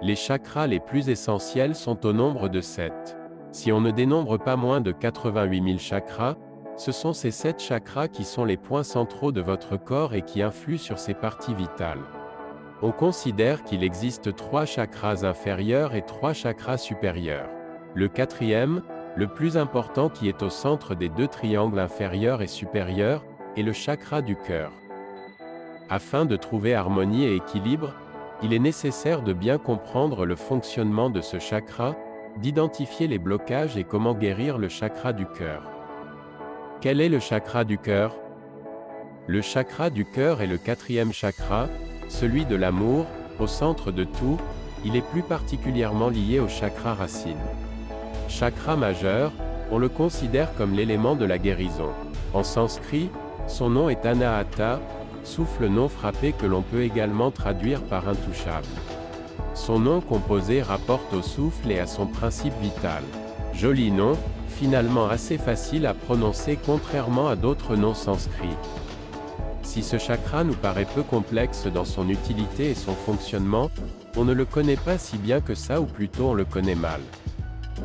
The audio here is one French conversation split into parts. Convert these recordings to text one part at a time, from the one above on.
Les chakras les plus essentiels sont au nombre de 7. Si on ne dénombre pas moins de 88 000 chakras, ce sont ces 7 chakras qui sont les points centraux de votre corps et qui influent sur ses parties vitales. On considère qu'il existe 3 chakras inférieurs et 3 chakras supérieurs. Le quatrième, le plus important qui est au centre des 2 triangles inférieurs et supérieurs, est le chakra du cœur. Afin de trouver harmonie et équilibre, il est nécessaire de bien comprendre le fonctionnement de ce chakra, d'identifier les blocages et comment guérir le chakra du cœur. Quel est le chakra du cœur? Le chakra du cœur est le 4e chakra, celui de l'amour, au centre de tout. Il est plus particulièrement lié au chakra racine. Chakra majeur, on le considère comme l'élément de la guérison. En sanskrit, son nom est Anahata, souffle non frappé que l'on peut également traduire par intouchable. Son nom composé rapporte au souffle et à son principe vital. Joli nom, finalement assez facile à prononcer contrairement à d'autres noms sanscrits. Si ce chakra nous paraît peu complexe dans son utilité et son fonctionnement, on ne le connaît pas si bien que ça, ou plutôt on le connaît mal.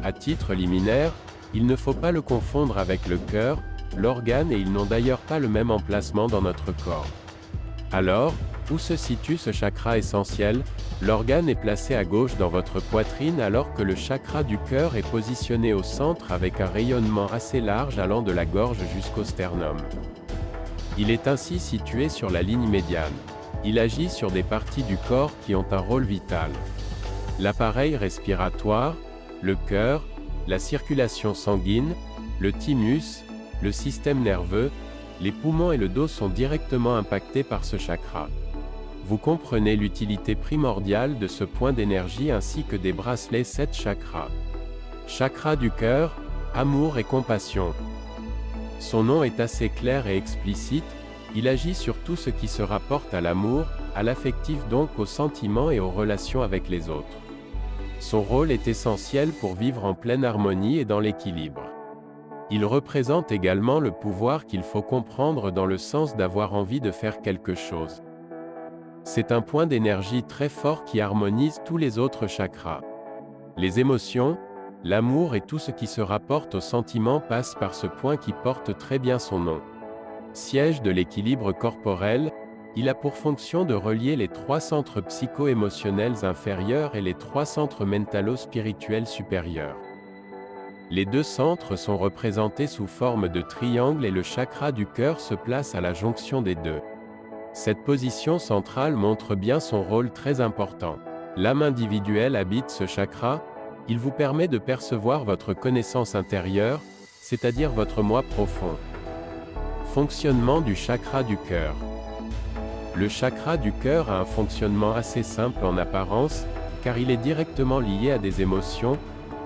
À titre liminaire, il ne faut pas le confondre avec le cœur, l'organe, et ils n'ont d'ailleurs pas le même emplacement dans notre corps. Alors, où se situe ce chakra essentiel? L'organe est placé à gauche dans votre poitrine alors que le chakra du cœur est positionné au centre avec un rayonnement assez large allant de la gorge jusqu'au sternum. Il est ainsi situé sur la ligne médiane. Il agit sur des parties du corps qui ont un rôle vital. L'appareil respiratoire, le cœur, la circulation sanguine, le thymus, le système nerveux, les poumons et le dos sont directement impactés par ce chakra. Vous comprenez l'utilité primordiale de ce point d'énergie ainsi que des bracelets 7 chakras. Chakra du cœur, amour et compassion. Son nom est assez clair et explicite, il agit sur tout ce qui se rapporte à l'amour, à l'affectif, donc aux sentiments et aux relations avec les autres. Son rôle est essentiel pour vivre en pleine harmonie et dans l'équilibre. Il représente également le pouvoir qu'il faut comprendre dans le sens d'avoir envie de faire quelque chose. C'est un point d'énergie très fort qui harmonise tous les autres chakras. Les émotions, l'amour et tout ce qui se rapporte aux sentiments passent par ce point qui porte très bien son nom. Siège de l'équilibre corporel, il a pour fonction de relier les 3 centres psycho-émotionnels inférieurs et les 3 centres mentalo-spirituels supérieurs. Les 2 centres sont représentés sous forme de triangle et le chakra du cœur se place à la jonction des deux. Cette position centrale montre bien son rôle très important. L'âme individuelle habite ce chakra, il vous permet de percevoir votre connaissance intérieure, c'est-à-dire votre moi profond. Fonctionnement du chakra du cœur. Le chakra du cœur a un fonctionnement assez simple en apparence, car il est directement lié à des émotions,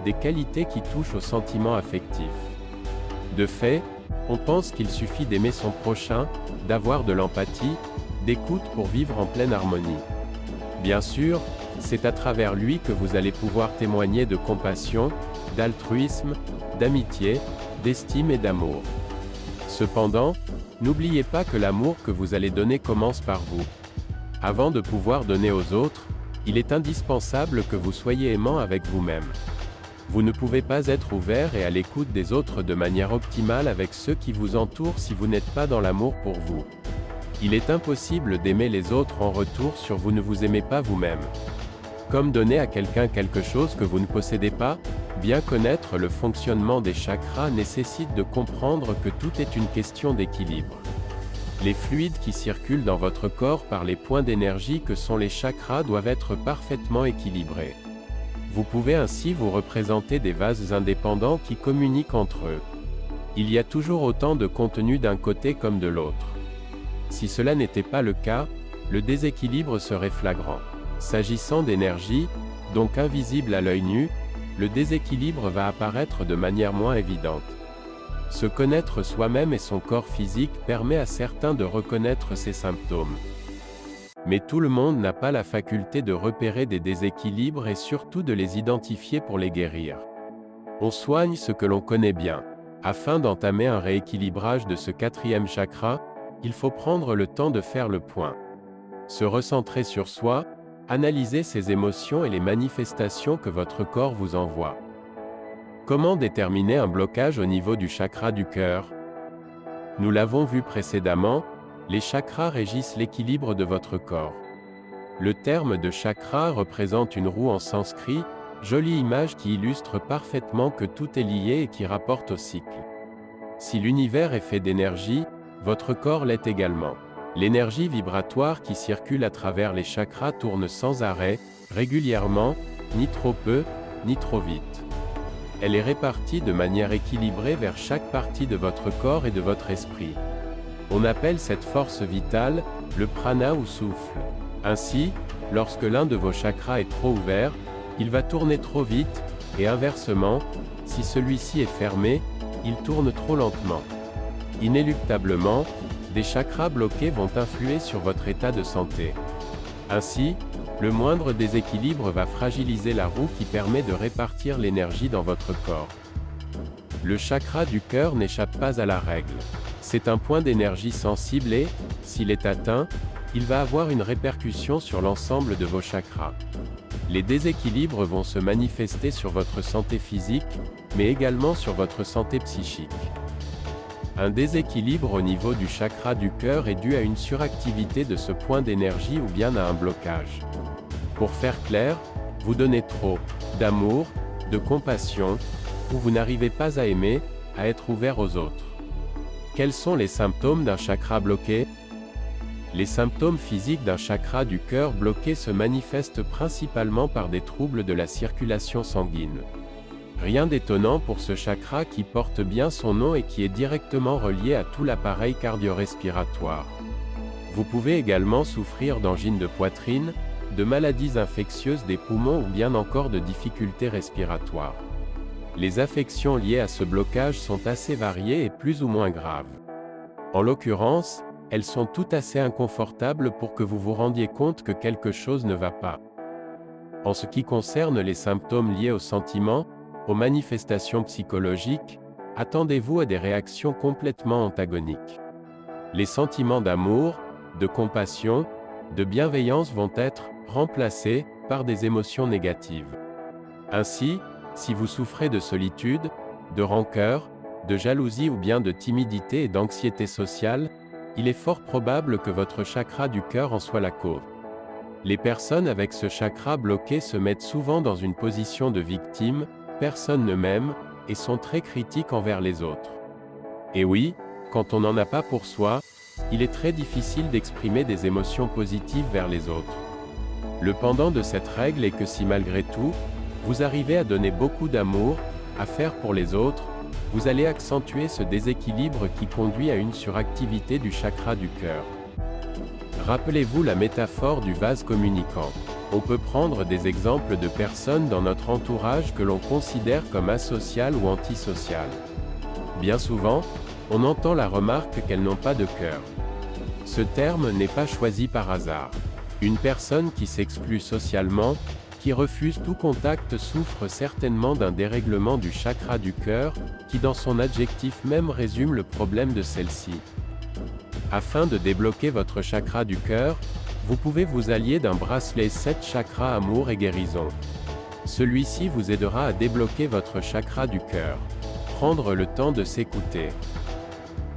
des qualités qui touchent aux sentiments affectifs. De fait, on pense qu'il suffit d'aimer son prochain, d'avoir de l'empathie, d'écoute pour vivre en pleine harmonie. Bien sûr, c'est à travers lui que vous allez pouvoir témoigner de compassion, d'altruisme, d'amitié, d'estime et d'amour. Cependant, n'oubliez pas que l'amour que vous allez donner commence par vous. Avant de pouvoir donner aux autres, il est indispensable que vous soyez aimant avec vous-même. Vous ne pouvez pas être ouvert et à l'écoute des autres de manière optimale avec ceux qui vous entourent si vous n'êtes pas dans l'amour pour vous. Il est impossible d'aimer les autres en retour si vous ne vous aimez pas vous-même. Comme donner à quelqu'un quelque chose que vous ne possédez pas, bien connaître le fonctionnement des chakras nécessite de comprendre que tout est une question d'équilibre. Les fluides qui circulent dans votre corps par les points d'énergie que sont les chakras doivent être parfaitement équilibrés. Vous pouvez ainsi vous représenter des vases indépendants qui communiquent entre eux. Il y a toujours autant de contenu d'un côté comme de l'autre. Si cela n'était pas le cas, le déséquilibre serait flagrant. S'agissant d'énergie, donc invisible à l'œil nu, le déséquilibre va apparaître de manière moins évidente. Se connaître soi-même et son corps physique permet à certains de reconnaître ces symptômes. Mais tout le monde n'a pas la faculté de repérer des déséquilibres et surtout de les identifier pour les guérir. On soigne ce que l'on connaît bien. Afin d'entamer un rééquilibrage de ce 4e chakra, il faut prendre le temps de faire le point. Se recentrer sur soi, Analysez ces émotions et les manifestations que votre corps vous envoie. Comment déterminer un blocage au niveau du chakra du cœur? Nous l'avons vu précédemment, les chakras régissent l'équilibre de votre corps. Le terme de chakra représente une roue en sanskrit, jolie image qui illustre parfaitement que tout est lié et qui rapporte au cycle. Si l'univers est fait d'énergie, votre corps l'est également. L'énergie vibratoire qui circule à travers les chakras tourne sans arrêt, régulièrement, ni trop peu, ni trop vite. Elle est répartie de manière équilibrée vers chaque partie de votre corps et de votre esprit. On appelle cette force vitale le prana ou souffle. Ainsi, lorsque l'un de vos chakras est trop ouvert, il va tourner trop vite, et inversement, si celui-ci est fermé, il tourne trop lentement. Inéluctablement, des chakras bloqués vont influer sur votre état de santé. Ainsi, le moindre déséquilibre va fragiliser la roue qui permet de répartir l'énergie dans votre corps. Le chakra du cœur n'échappe pas à la règle. C'est un point d'énergie sensible et, s'il est atteint, il va avoir une répercussion sur l'ensemble de vos chakras. Les déséquilibres vont se manifester sur votre santé physique, mais également sur votre santé psychique. Un déséquilibre au niveau du chakra du cœur est dû à une suractivité de ce point d'énergie ou bien à un blocage. Pour faire clair, vous donnez trop d'amour, de compassion, ou vous n'arrivez pas à aimer, à être ouvert aux autres. Quels sont les symptômes d'un chakra bloqué? Les symptômes physiques d'un chakra du cœur bloqué se manifestent principalement par des troubles de la circulation sanguine. Rien d'étonnant pour ce chakra qui porte bien son nom et qui est directement relié à tout l'appareil cardio-respiratoire. Vous pouvez également souffrir d'angines de poitrine, de maladies infectieuses des poumons ou bien encore de difficultés respiratoires. Les affections liées à ce blocage sont assez variées et plus ou moins graves. En l'occurrence, elles sont toutes assez inconfortables pour que vous vous rendiez compte que quelque chose ne va pas. En ce qui concerne les symptômes liés aux sentiments, aux manifestations psychologiques, attendez-vous à des réactions complètement antagoniques. Les sentiments d'amour, de compassion, de bienveillance vont être remplacés par des émotions négatives. Ainsi, si vous souffrez de solitude, de rancœur, de jalousie ou bien de timidité et d'anxiété sociale, il est fort probable que votre chakra du cœur en soit la cause. Les personnes avec ce chakra bloqué se mettent souvent dans une position de victime, personne ne m'aime, et sont très critiques envers les autres. Et oui, quand on n'en a pas pour soi, il est très difficile d'exprimer des émotions positives vers les autres. Le pendant de cette règle est que si malgré tout, vous arrivez à donner beaucoup d'amour, à faire pour les autres, vous allez accentuer ce déséquilibre qui conduit à une suractivité du chakra du cœur. Rappelez-vous la métaphore du vase communicant. On peut prendre des exemples de personnes dans notre entourage que l'on considère comme asociales ou antisociales. Bien souvent, on entend la remarque qu'elles n'ont pas de cœur. Ce terme n'est pas choisi par hasard. Une personne qui s'exclut socialement, qui refuse tout contact souffre certainement d'un dérèglement du chakra du cœur, qui dans son adjectif même résume le problème de celle-ci. Afin de débloquer votre chakra du cœur, vous pouvez vous allier d'un bracelet 7 chakras amour et guérison. Celui-ci vous aidera à débloquer votre chakra du cœur. Prendre le temps de s'écouter.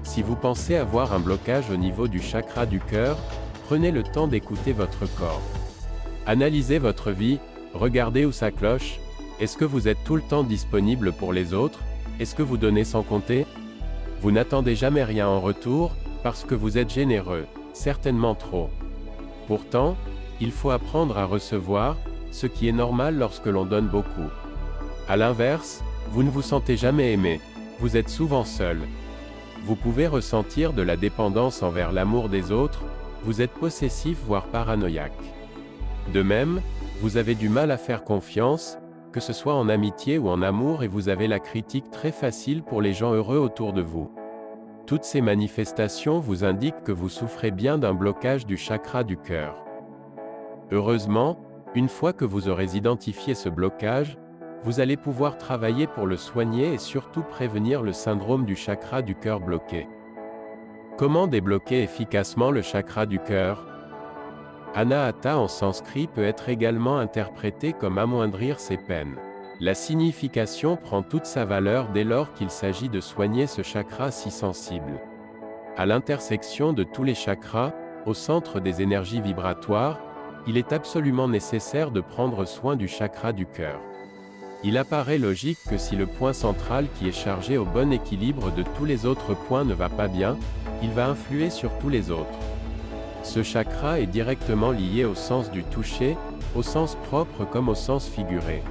Si vous pensez avoir un blocage au niveau du chakra du cœur, prenez le temps d'écouter votre corps. Analysez votre vie, regardez où ça cloche. Est-ce que vous êtes tout le temps disponible pour les autres? Est-ce que vous donnez sans compter? Vous n'attendez jamais rien en retour, parce que vous êtes généreux, certainement trop. Pourtant, il faut apprendre à recevoir, ce qui est normal lorsque l'on donne beaucoup. À l'inverse, vous ne vous sentez jamais aimé, vous êtes souvent seul. Vous pouvez ressentir de la dépendance envers l'amour des autres, vous êtes possessif voire paranoïaque. De même, vous avez du mal à faire confiance, que ce soit en amitié ou en amour et vous avez la critique très facile pour les gens heureux autour de vous. Toutes ces manifestations vous indiquent que vous souffrez bien d'un blocage du chakra du cœur. Heureusement, une fois que vous aurez identifié ce blocage, vous allez pouvoir travailler pour le soigner et surtout prévenir le syndrome du chakra du cœur bloqué. Comment débloquer efficacement le chakra du cœur? Anahata en sanskrit peut être également interprété comme amoindrir ses peines. La signification prend toute sa valeur dès lors qu'il s'agit de soigner ce chakra si sensible. À l'intersection de tous les chakras, au centre des énergies vibratoires, il est absolument nécessaire de prendre soin du chakra du cœur. Il apparaît logique que si le point central qui est chargé au bon équilibre de tous les autres points ne va pas bien, il va influer sur tous les autres. Ce chakra est directement lié au sens du toucher, au sens propre comme au sens figuré.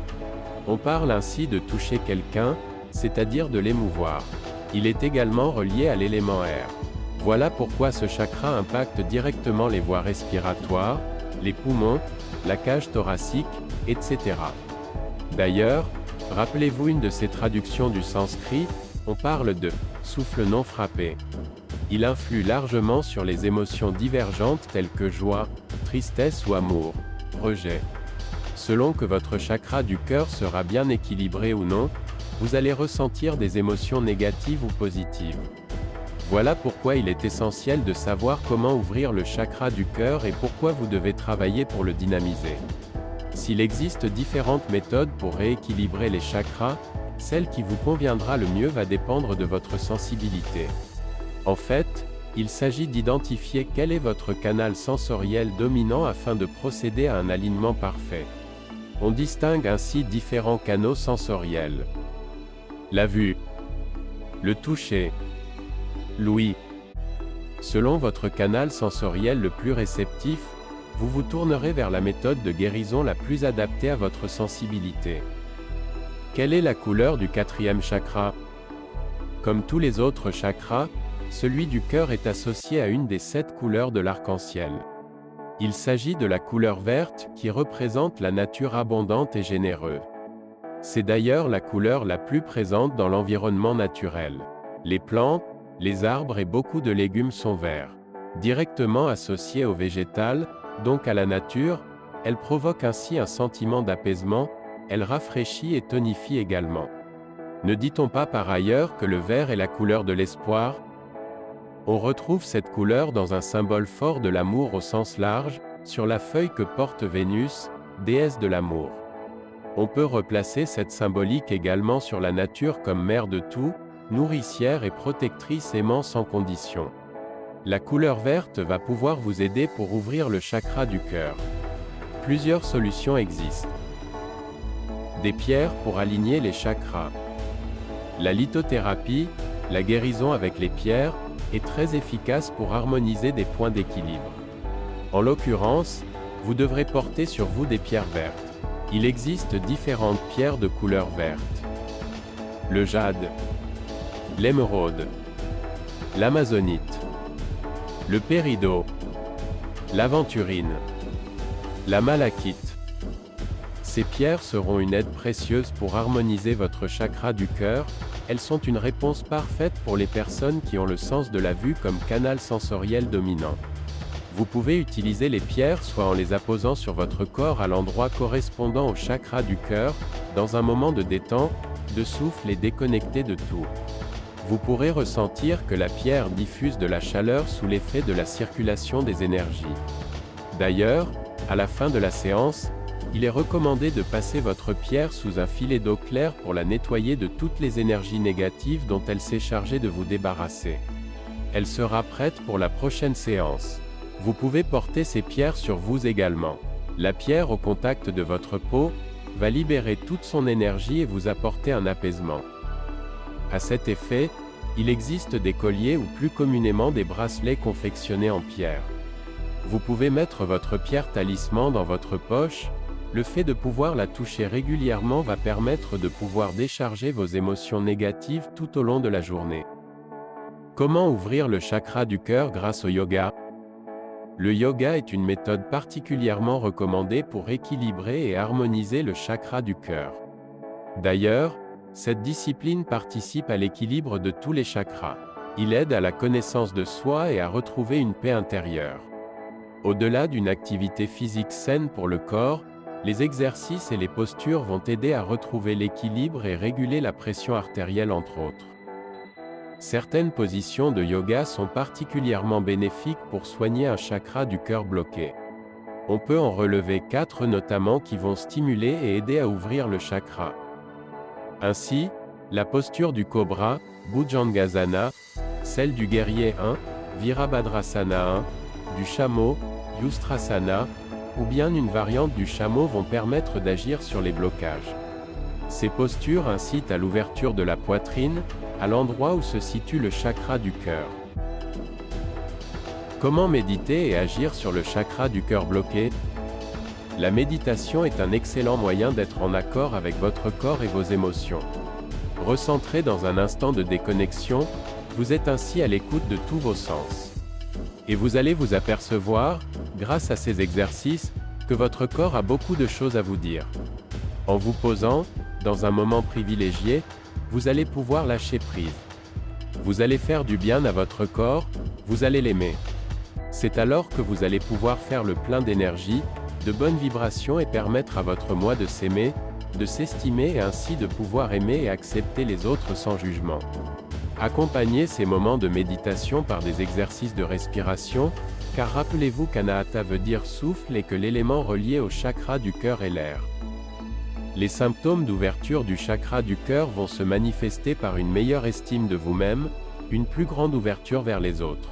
On parle ainsi de toucher quelqu'un, c'est-à-dire de l'émouvoir. Il est également relié à l'élément air. Voilà pourquoi ce chakra impacte directement les voies respiratoires, les poumons, la cage thoracique, etc. D'ailleurs, rappelez-vous une de ces traductions du sanskrit, on parle de « souffle non frappé ». Il influe largement sur les émotions divergentes telles que joie, tristesse ou amour, rejet. Selon que votre chakra du cœur sera bien équilibré ou non, vous allez ressentir des émotions négatives ou positives. Voilà pourquoi il est essentiel de savoir comment ouvrir le chakra du cœur et pourquoi vous devez travailler pour le dynamiser. S'il existe différentes méthodes pour rééquilibrer les chakras, celle qui vous conviendra le mieux va dépendre de votre sensibilité. En fait, il s'agit d'identifier quel est votre canal sensoriel dominant afin de procéder à un alignement parfait. On distingue ainsi différents canaux sensoriels. La vue, le toucher, l'ouïe. Selon votre canal sensoriel le plus réceptif, vous vous tournerez vers la méthode de guérison la plus adaptée à votre sensibilité. Quelle est la couleur du quatrième chakra? Comme tous les autres chakras, celui du cœur est associé à une des 7 couleurs de l'arc-en-ciel. Il s'agit de la couleur verte, qui représente la nature abondante et généreuse. C'est d'ailleurs la couleur la plus présente dans l'environnement naturel. Les plantes, les arbres et beaucoup de légumes sont verts. Directement associés au végétal, donc à la nature, elle provoque ainsi un sentiment d'apaisement, elle rafraîchit et tonifie également. Ne dit-on pas par ailleurs que le vert est la couleur de l'espoir? On retrouve cette couleur dans un symbole fort de l'amour au sens large, sur la feuille que porte Vénus, déesse de l'amour. On peut replacer cette symbolique également sur la nature comme mère de tout, nourricière et protectrice aimant sans condition. La couleur verte va pouvoir vous aider pour ouvrir le chakra du cœur. Plusieurs solutions existent. Des pierres pour aligner les chakras. La lithothérapie, la guérison avec les pierres, est très efficace pour harmoniser des points d'équilibre. En l'occurrence, vous devrez porter sur vous des pierres vertes. Il existe différentes pierres de couleur verte. Le jade, l'émeraude, l'amazonite, le péridot, l'aventurine, la malachite. Ces pierres seront une aide précieuse pour harmoniser votre chakra du cœur. Elles sont une réponse parfaite pour les personnes qui ont le sens de la vue comme canal sensoriel dominant. Vous pouvez utiliser les pierres soit en les apposant sur votre corps à l'endroit correspondant au chakra du cœur, dans un moment de détente, de souffle et déconnecté de tout. Vous pourrez ressentir que la pierre diffuse de la chaleur sous l'effet de la circulation des énergies. D'ailleurs, à la fin de la séance, il est recommandé de passer votre pierre sous un filet d'eau claire pour la nettoyer de toutes les énergies négatives dont elle s'est chargée de vous débarrasser. Elle sera prête pour la prochaine séance. Vous pouvez porter ces pierres sur vous également. La pierre au contact de votre peau va libérer toute son énergie et vous apporter un apaisement. À cet effet, il existe des colliers ou plus communément des bracelets confectionnés en pierre. Vous pouvez mettre votre pierre talisman dans votre poche. Le fait de pouvoir la toucher régulièrement va permettre de pouvoir décharger vos émotions négatives tout au long de la journée. Comment ouvrir le chakra du cœur grâce au yoga? Le yoga est une méthode particulièrement recommandée pour équilibrer et harmoniser le chakra du cœur. D'ailleurs, cette discipline participe à l'équilibre de tous les chakras. Il aide à la connaissance de soi et à retrouver une paix intérieure. Au-delà d'une activité physique saine pour le corps, les exercices et les postures vont aider à retrouver l'équilibre et réguler la pression artérielle entre autres. Certaines positions de yoga sont particulièrement bénéfiques pour soigner un chakra du cœur bloqué. On peut en relever 4 notamment qui vont stimuler et aider à ouvrir le chakra. Ainsi, la posture du cobra, Bhujangasana, celle du guerrier 1, Virabhadrasana 1, du chameau, Ustrasana, ou bien une variante du chameau vont permettre d'agir sur les blocages. Ces postures incitent à l'ouverture de la poitrine, à l'endroit où se situe le chakra du cœur. Comment méditer et agir sur le chakra du cœur bloqué? La méditation est un excellent moyen d'être en accord avec votre corps et vos émotions. Recentré dans un instant de déconnexion, vous êtes ainsi à l'écoute de tous vos sens. Et vous allez vous apercevoir, grâce à ces exercices, que votre corps a beaucoup de choses à vous dire. En vous posant, dans un moment privilégié, vous allez pouvoir lâcher prise. Vous allez faire du bien à votre corps, vous allez l'aimer. C'est alors que vous allez pouvoir faire le plein d'énergie, de bonnes vibrations et permettre à votre moi de s'aimer, de s'estimer et ainsi de pouvoir aimer et accepter les autres sans jugement. Accompagnez ces moments de méditation par des exercices de respiration, car rappelez-vous qu'Anahata veut dire souffle et que l'élément relié au chakra du cœur est l'air. Les symptômes d'ouverture du chakra du cœur vont se manifester par une meilleure estime de vous-même, une plus grande ouverture vers les autres.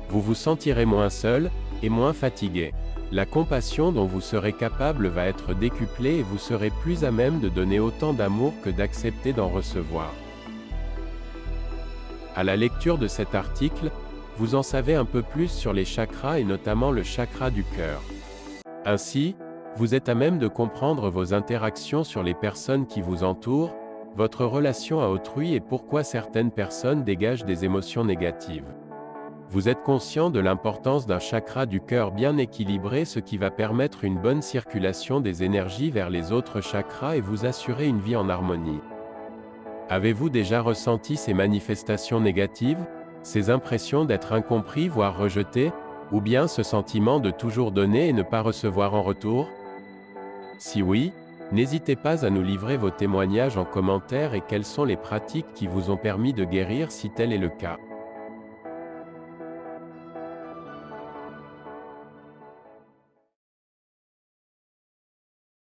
Vous vous sentirez moins seul, et moins fatigué. La compassion dont vous serez capable va être décuplée et vous serez plus à même de donner autant d'amour que d'accepter d'en recevoir. À la lecture de cet article, vous en savez un peu plus sur les chakras et notamment le chakra du cœur. Ainsi, vous êtes à même de comprendre vos interactions sur les personnes qui vous entourent, votre relation à autrui et pourquoi certaines personnes dégagent des émotions négatives. Vous êtes conscient de l'importance d'un chakra du cœur bien équilibré, ce qui va permettre une bonne circulation des énergies vers les autres chakras et vous assurer une vie en harmonie. Avez-vous déjà ressenti ces manifestations négatives, ces impressions d'être incompris voire rejeté, ou bien ce sentiment de toujours donner et ne pas recevoir en retour? Si oui, n'hésitez pas à nous livrer vos témoignages en commentaire et quelles sont les pratiques qui vous ont permis de guérir si tel est le cas.